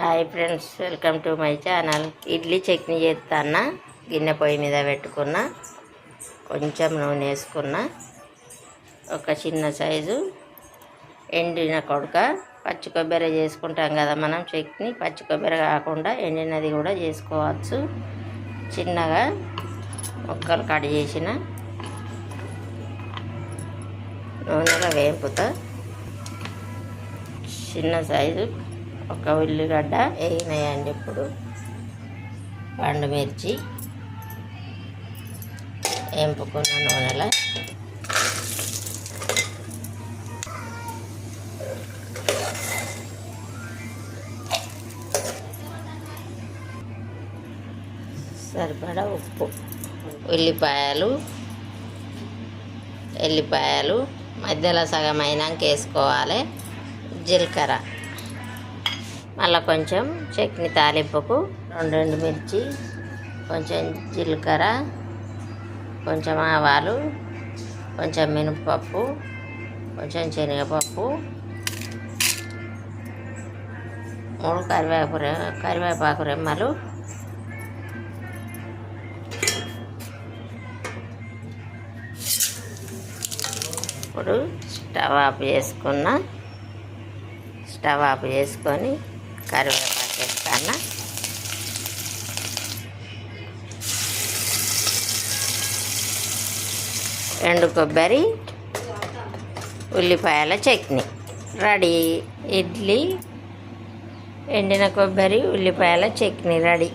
Hi friends, welcome to my channel. Idli chutney చేస్తాను. గిన్నె పొయ్యి మీద పెట్టుకున్న, కొంచెం నూనె వేసుకున్న, ఒక చిన్న సైజు ఎండిన కొడక పచ్చి కొబ్బరి చేసుకుంటాం కదా మనం చట్నీ. పచ్చి కొబ్బరి కాకుండా ఎండినది కూడా చేసుకోవచ్చు. చిన్నగా ముక్కలు కట్ చేసిన నూనెలో వేపుతా. చిన్న సైజు ఒక ఉల్లిగడ్డ వేగినాయండి. ఇప్పుడు పండు మిర్చి వేపుకున్న నూనెలో సరిపడా ఉప్పు, ఉల్లిపాయలు మధ్యలో సగం అయినాక వేసుకోవాలి. జీలకర్ర, మళ్ళీ కొంచెం చట్నీ తాలింపుకు రెండు మిర్చి, కొంచెం జీలకర్ర, కొంచెం ఆవాలు, కొంచెం మినపప్పు, కొంచెం శనగపప్పు, 3 కరివేపాకు రెమ్మలు, ఇప్పుడు స్టవ్ ఆఫ్ చేసుకొని కరివేపాకు వేస్తాను. ఎండు కొబ్బరి ఉల్లిపాయల చట్నీ రెడీ. ఇడ్లీ ఎండిన కొబ్బరి ఉల్లిపాయల చట్నీ రెడీ.